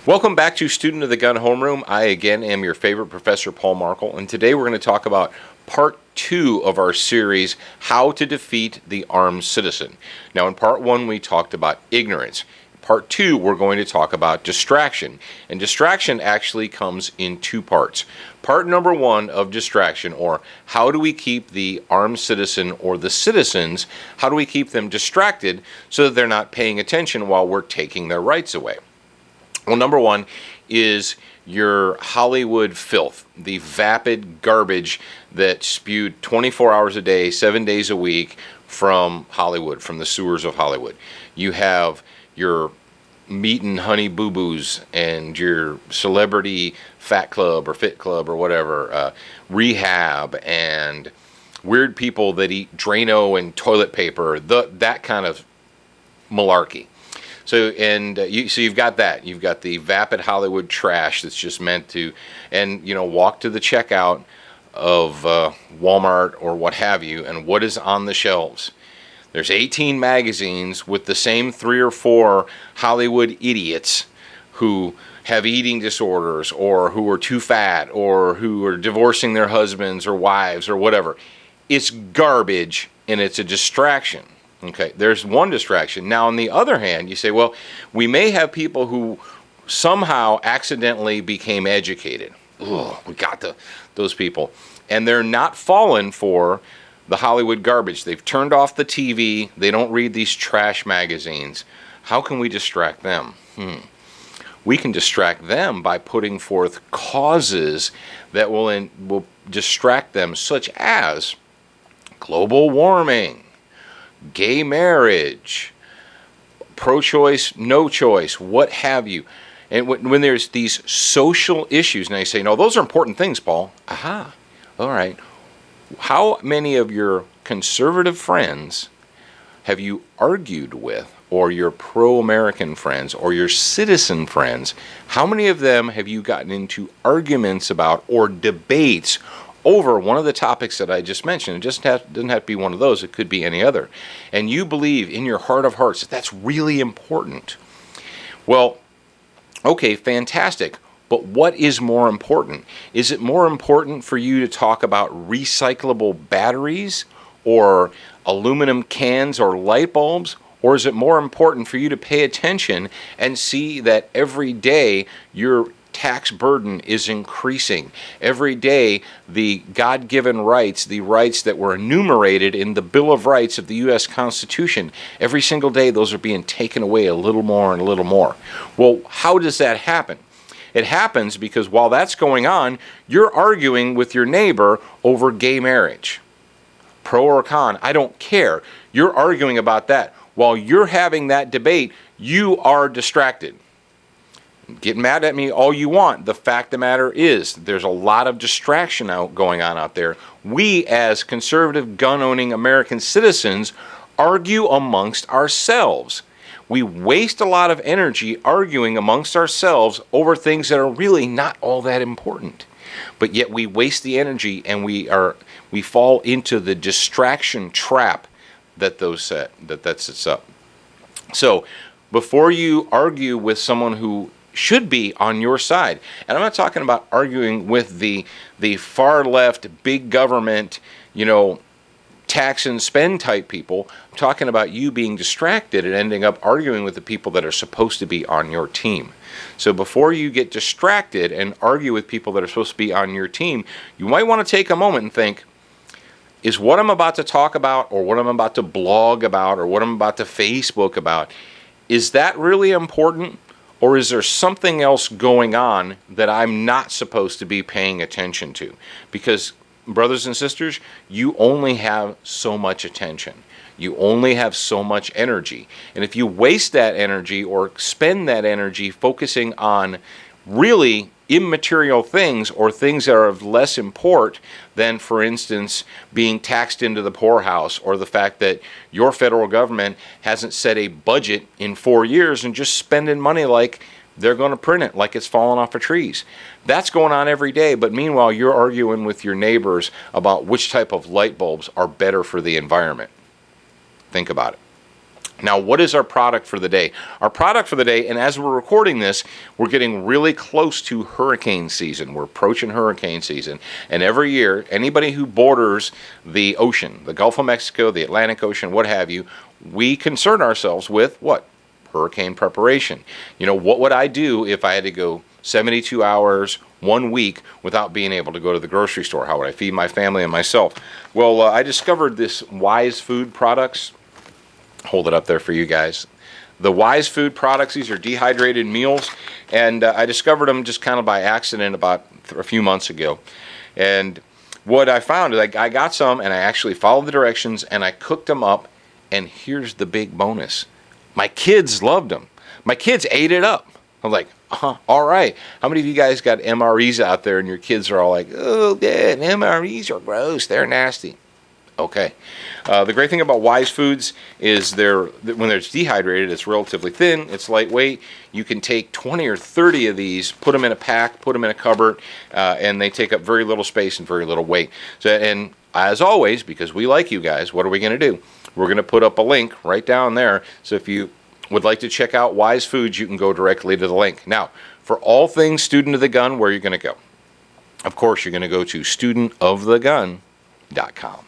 Welcome back to Student of the Gun Homeroom. I again am your favorite professor, Paul Markle, and today we're going to talk about part 2 of our series, How to Defeat the Armed Citizen. Now in part 1 we talked about ignorance. Part 2 we're going to talk about distraction, and distraction actually comes in 2 parts. Part number 1 of distraction, or how do we keep the armed citizen or the citizens, how do we keep them distracted so that they're not paying attention while we're taking their rights away? Well, number 1 is your Hollywood filth, the vapid garbage that's spewed 24 hours a day, 7 days a week from Hollywood, from the sewers of Hollywood. You have your meat and honey boo-boos and your celebrity fat club or fit club or whatever, rehab, and weird people that eat Drano and toilet paper, that kind of malarkey. So you've got that. You've got the vapid Hollywood trash that's just meant to, walk to the checkout of Walmart or what have you, and what is on the shelves? There's 18 magazines with the same 3 or 4 Hollywood idiots who have eating disorders, or who are too fat, or who are divorcing their husbands or wives or whatever. It's garbage, and it's a distraction. Okay, there's one distraction. Now, on the other hand, you say, well, we may have people who somehow accidentally became educated. Ugh, we got those people. And they're not falling for the Hollywood garbage. They've turned off the TV. They don't read these trash magazines. How can we distract them? We can distract them by putting forth causes that will distract them, such as global warming, gay marriage, pro-choice, no choice, what have you. And when there's these social issues, now you say, no, those are important things, Paul. Aha, all right. How many of your conservative friends have you argued with, or your pro-American friends, or your citizen friends? How many of them have you gotten into arguments about, or debates over one of the topics that I just mentioned? It doesn't have to be one of those. It could be any other. And you believe in your heart of hearts that that's really important. Well, okay, fantastic. But what is more important? Is it more important for you to talk about recyclable batteries, or aluminum cans, or light bulbs? Or is it more important for you to pay attention and see that every day your tax burden is increasing? Every day the God-given rights, the rights that were enumerated in the Bill of Rights of the U.S. Constitution, every single day those are being taken away a little more and a little more. Well, how does that happen? It happens because while that's going on, you're arguing with your neighbor over gay marriage. Pro or con, I don't care. You're arguing about that. While you're having that debate, you are distracted. Get mad at me all you want. The fact of the matter is, there's a lot of distraction going on out there. We, as conservative, gun-owning American citizens, argue amongst ourselves. We waste a lot of energy arguing amongst ourselves over things that are really not all that important. But yet we waste the energy, and we fall into the distraction trap that sets up. So, before you argue with someone who should be on your side, and I'm not talking about arguing with the far left, big government, tax and spend type people. I'm talking about you being distracted and ending up arguing with the people that are supposed to be on your team. So before you get distracted and argue with people that are supposed to be on your team, you might want to take a moment and think, is what I'm about to talk about, or what I'm about to blog about, or what I'm about to Facebook about, is that really important? Or is there something else going on that I'm not supposed to be paying attention to? Because, brothers and sisters, you only have so much attention. You only have so much energy. And if you waste that energy, or spend that energy focusing on really immaterial things, or things that are of less import than, for instance, being taxed into the poorhouse, or the fact that your federal government hasn't set a budget in 4 years and just spending money like they're going to print it, like it's falling off of trees. That's going on every day, but meanwhile you're arguing with your neighbors about which type of light bulbs are better for the environment. Think about it. Now, what is our product for the day? Our product for the day, and as we're recording this, we're getting really close to hurricane season. We're approaching hurricane season. And every year, anybody who borders the ocean, the Gulf of Mexico, the Atlantic Ocean, what have you, we concern ourselves with what? Hurricane preparation. You know, what would I do if I had to go 72 hours, 1 week without being able to go to the grocery store? How would I feed my family and myself? Well, I discovered this Wise Food products. Hold it up there for you guys. The Wise Food products, these are dehydrated meals, and I discovered them just kind of by accident about a few months ago. And what I found is I got some, and I actually followed the directions, and I cooked them up, and here's the big bonus. My kids loved them. My kids ate it up. I'm like, all right. How many of you guys got MREs out there, and your kids are all like, oh, Dad, MREs are gross. They're nasty. Okay. The great thing about Wise Foods is when it's dehydrated, it's relatively thin, it's lightweight. You can take 20 or 30 of these, put them in a pack, put them in a cupboard, and they take up very little space and very little weight. So, and as always, because we like you guys, what are we going to do? We're going to put up a link right down there. So if you would like to check out Wise Foods, you can go directly to the link. Now, for all things Student of the Gun, where are you going to go? Of course, you're going to go to studentofthegun.com.